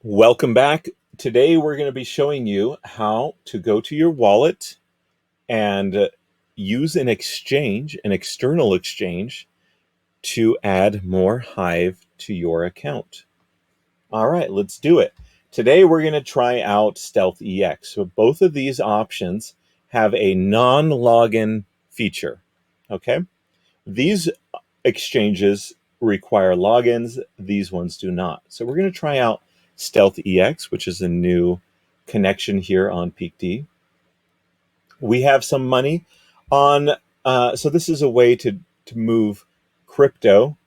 Welcome back. Today we're going to be showing you how to go to your wallet and use an exchange, an external exchange, to add more Hive to your account. All right, let's do it. Today we're going to try out Stealth EX. So both of these options have a non-login feature. Okay, these exchanges require logins. These ones do not. So we're going to try out Stealth EX, which is a new connection here on PeakD. We have some money on, so this is a way to move crypto,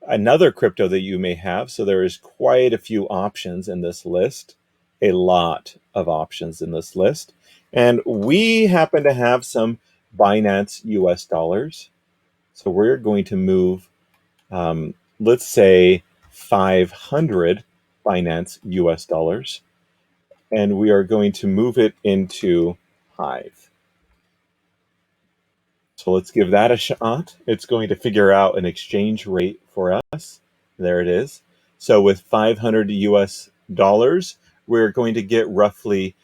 another crypto that you may have. So there is quite a few options in this list, a lot of options in this list. And we happen to have some Binance US dollars. So we're going to move, let's say 500 Binance US dollars, and we are going to move it into Hive. So let's give that a shot. It's going to figure out an exchange rate for us. There it is. So with 500 US dollars, we're going to get roughly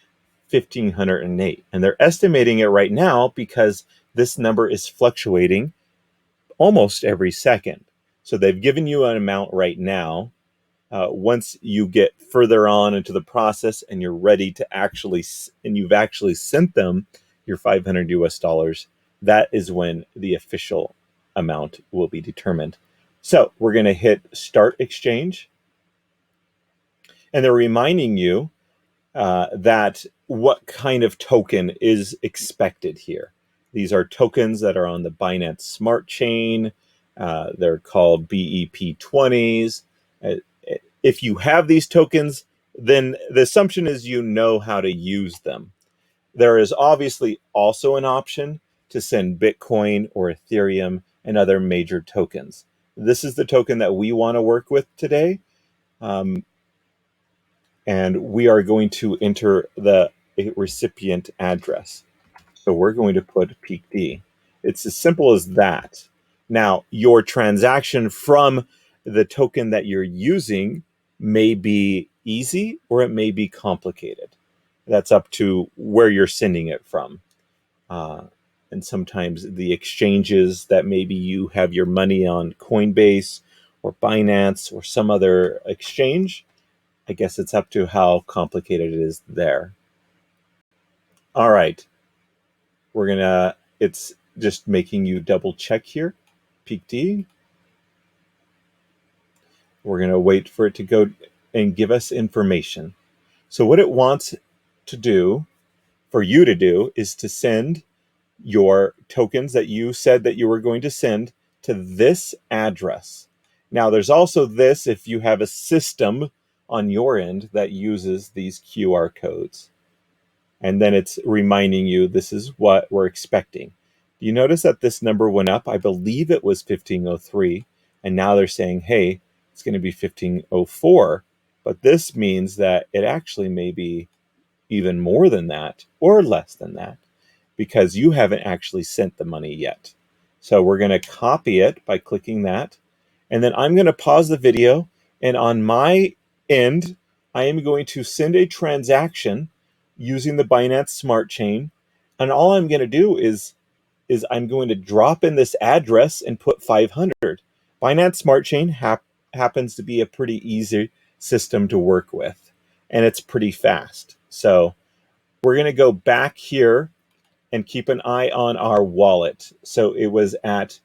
1,508. And they're estimating it right now because this number is fluctuating almost every second. So they've given you an amount right now. Once you get further on into the process and you're ready to you've actually sent them your 500 US dollars, that is when the official amount will be determined. So we're going to hit Start Exchange. And they're reminding you that what kind of token is expected here. These are tokens that are on the Binance Smart Chain. They're called BEP20s. If you have these tokens, then the assumption is you know how to use them. There is obviously also an option to send Bitcoin or Ethereum and other major tokens. This is the token that we want to work with today. And we are going to enter the recipient address. So we're going to put PeakD. It's as simple as that. Now, your transaction from the token that you're using may be easy or it may be complicated. That's up to where you're sending it from. And sometimes the exchanges that maybe you have your money on Coinbase or Binance or some other exchange, I guess it's up to how complicated it is there. All right. It's just making you double check here. PeakD. We're going to wait for it to go and give us information. So what it wants to do, for you to do, is to send your tokens that you said that you were going to send to this address. Now, there's also this if you have a system on your end that uses these QR codes. And then it's reminding you this is what we're expecting. You notice that this number went up? I believe it was 1503. And now they're saying, hey, it's going to be 1504. But this means that it actually may be even more than that or less than that because you haven't actually sent the money yet. So we're going to copy it by clicking that. And then I'm going to pause the video. And on my end, I am going to send a transaction using the Binance Smart Chain. And all I'm going to do is I'm going to drop in this address and put 500. Binance Smart Chain happens to be a pretty easy system to work with, and it's pretty fast. So we're going to go back here and keep an eye on our wallet. So it was at,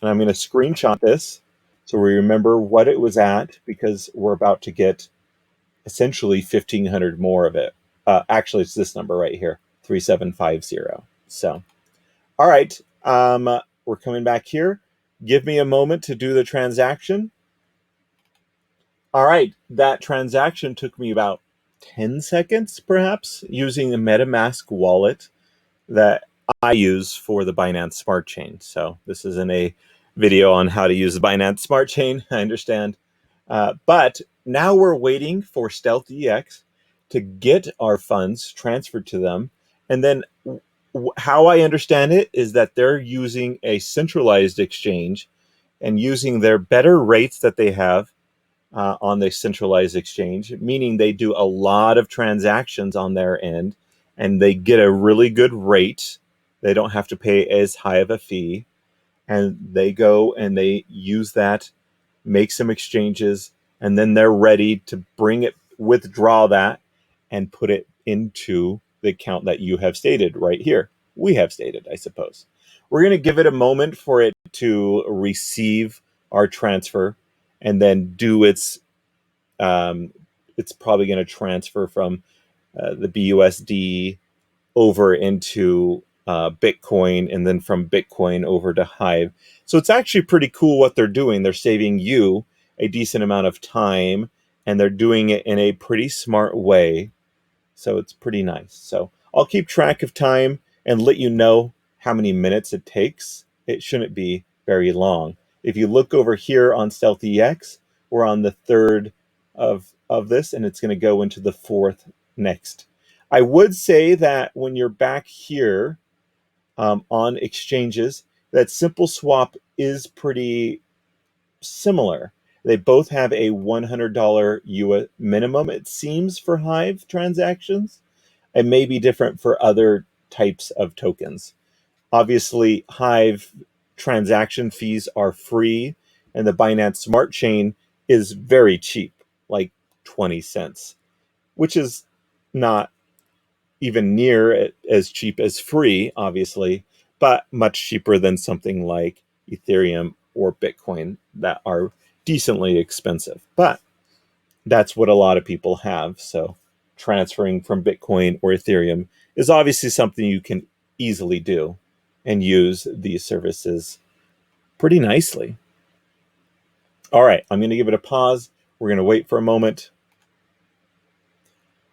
and I'm going to screenshot this so we remember what it was at because we're about to get essentially 1,500 more of it. Actually, it's this number right here, 3750. So, all right, we're coming back here. Give me a moment to do the transaction. All right, that transaction took me about 10 seconds, perhaps, using a MetaMask wallet that I use for the Binance Smart Chain. So this isn't a video on how to use the Binance Smart Chain, I understand. But now we're waiting for Stealth EX to get our funds transferred to them. And then how I understand it is that they're using a centralized exchange and using their better rates that they have on the centralized exchange, meaning they do a lot of transactions on their end and they get a really good rate. They don't have to pay as high of a fee. And they go and they use that, make some exchanges, and then they're ready to withdraw that, and put it into the account that you have stated right here. We have stated, I suppose. We're going to give it a moment for it to receive our transfer, and then do it's probably going to transfer from the BUSD over into Bitcoin, and then from Bitcoin over to Hive. So it's actually pretty cool what they're doing. They're saving you a decent amount of time, and they're doing it in a pretty smart way. So it's pretty nice. So I'll keep track of time and let you know how many minutes it takes. It shouldn't be very long. If you look over here on StealthEX, we're on the third of this, and it's going to go into the fourth next. I would say that when you're back here on exchanges, that Simple Swap is pretty similar. They both have a $100 US minimum, it seems, for Hive transactions. It may be different for other types of tokens. Obviously, Hive transaction fees are free, and the Binance Smart Chain is very cheap, like 20 cents, which is not even near as cheap as free, obviously, but much cheaper than something like Ethereum or Bitcoin that are decently expensive. But that's what a lot of people have. So transferring from Bitcoin or Ethereum is obviously something you can easily do and use these services pretty nicely. All right, I'm going to give it a pause. We're going to wait for a moment.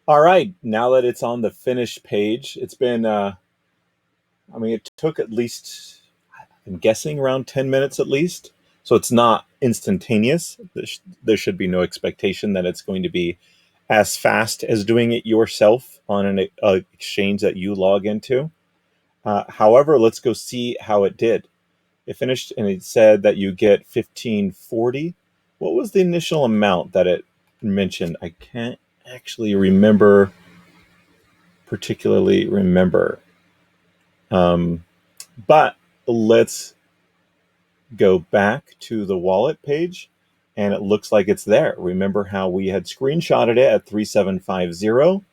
All right, now that it's on the finished page, it's been, it took at least, I'm guessing, around 10 minutes at least. So it's not instantaneous. There should be no expectation that it's going to be as fast as doing it yourself on an exchange that you log into. However, let's go see how it did. It finished, and it said that you get 1540. What was the initial amount that it mentioned? I can't actually particularly remember. But let's go back to the wallet page, and it looks like it's there. Remember how we had screenshotted it at 3750,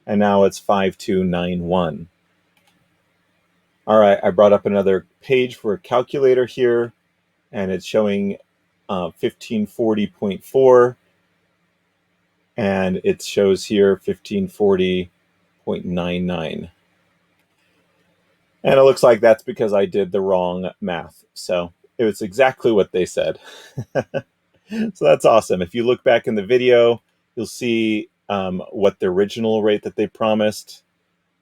and now it's 5291. All right, I brought up another page for a calculator here, and it's showing 1540.4, and it shows here 1540.99. And it looks like that's because I did the wrong math. So it was exactly what they said. So that's awesome. If you look back in the video, you'll see what the original rate that they promised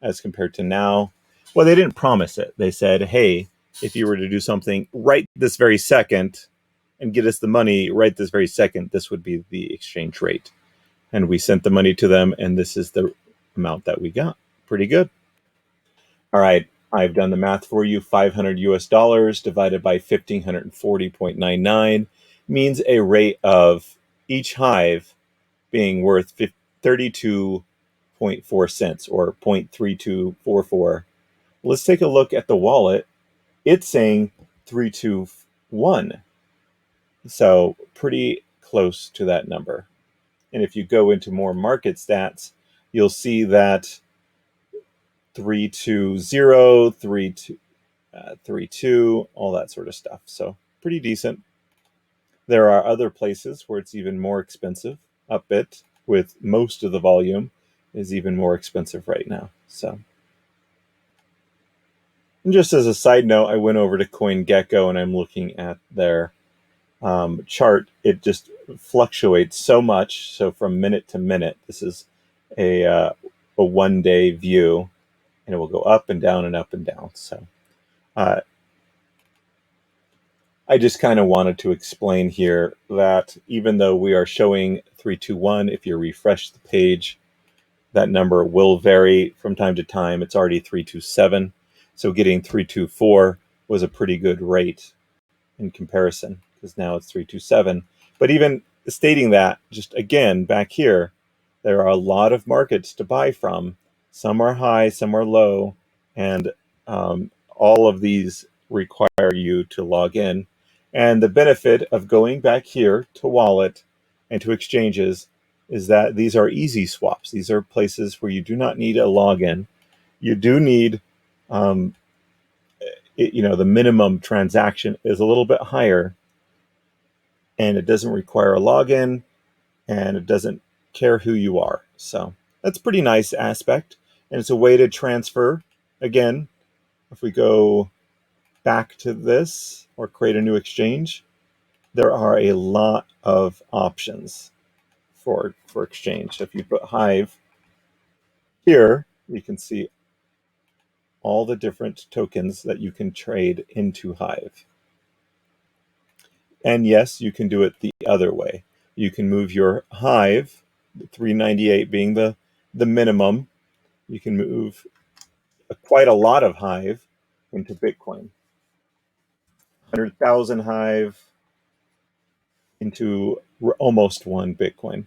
as compared to now. Well, they didn't promise it. They said, hey, if you were to do something right this very second and get us the money right this very second, this would be the exchange rate. And we sent the money to them, and this is the amount that we got. Pretty good. All right, I've done the math for you. $500 divided by 1540.99 means a rate of each hive being worth 32.4 cents, or 0.3244. Let's take a look at the wallet. It's saying 321. So pretty close to that number. And if you go into more market stats, you'll see that 320, 32, all that sort of stuff. So pretty decent. There are other places where it's even more expensive. Upbit, with most of the volume, is even more expensive right now. So, and just as a side note, I went over to CoinGecko and I'm looking at their chart. It just fluctuates so much. So from minute to minute, this is a 1 day view, and it will go up and down and up and down. So I just kind of wanted to explain here that even though we are showing 321, if you refresh the page, that number will vary from time to time. It's already 327. So getting 324 was a pretty good rate in comparison, because now it's 327. But even stating that, just again, back here, there are a lot of markets to buy from. Some are high, some are low, and all of these require you to log in. And the benefit of going back here to wallet and to exchanges is that these are easy swaps. These are places where you do not need a login. You do need, the minimum transaction is a little bit higher, and it doesn't require a login, and it doesn't care who you are. So that's a pretty nice aspect. And it's a way to transfer. Again, if we go back to this or create a new exchange, there are a lot of options for exchange. If you put Hive here, you can see all the different tokens that you can trade into Hive. And yes, you can do it the other way. You can move your Hive, 398 being the minimum. You can move quite a lot of Hive into Bitcoin. 100,000 Hive into almost 1 Bitcoin.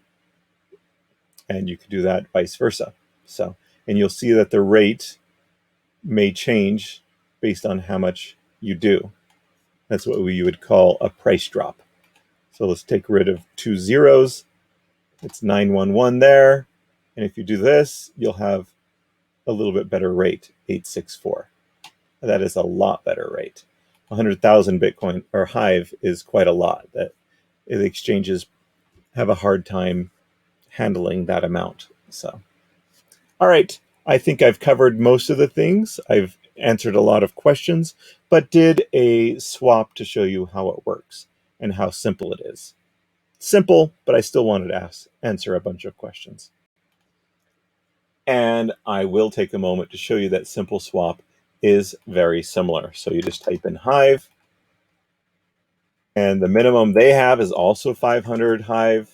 And you could do that vice versa. So, and you'll see that the rate may change based on how much you do. That's what you would call a price drop. So let's take rid of 2 zeros. It's 911 there. And if you do this, you'll have a little bit better rate, 864. That is a lot better rate. 100,000 Bitcoin or Hive is quite a lot. That the exchanges have a hard time handling that amount. So, all right. I think I've covered most of the things. I've answered a lot of questions, but did a swap to show you how it works and how simple it is. Simple, but I still wanted to answer a bunch of questions. And I will take a moment to show you that simple swap is very similar. So you just type in Hive, and the minimum they have is also 500 Hive,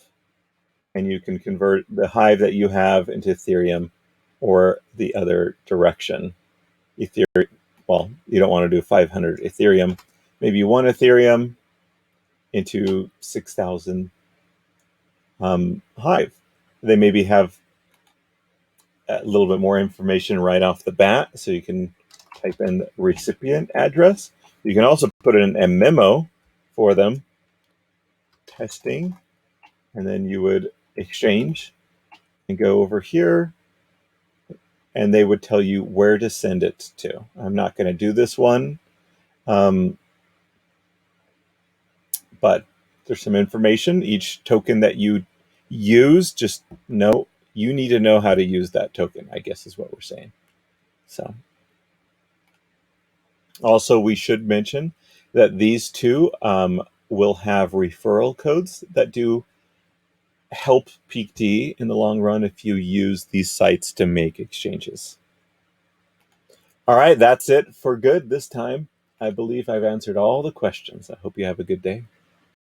and you can convert the Hive that you have into Ethereum or the other direction. Ethereum, well, you don't want to do 500 Ethereum, maybe 1 Ethereum into 6,000 Hive. They maybe have a little bit more information right off the bat, so you can type in the recipient address. You can also put in a memo for them, testing, and then you would exchange and go over here, and they would tell you where to send it to. I'm not going to do this one, but there's some information. Each token that you use, just know you need to know how to use that token, I guess is what we're saying. So also, we should mention that these two will have referral codes that do help Peak D in the long run if you use these sites to make exchanges. All right, that's it for good this time. I believe I've answered all the questions. I hope you have a good day.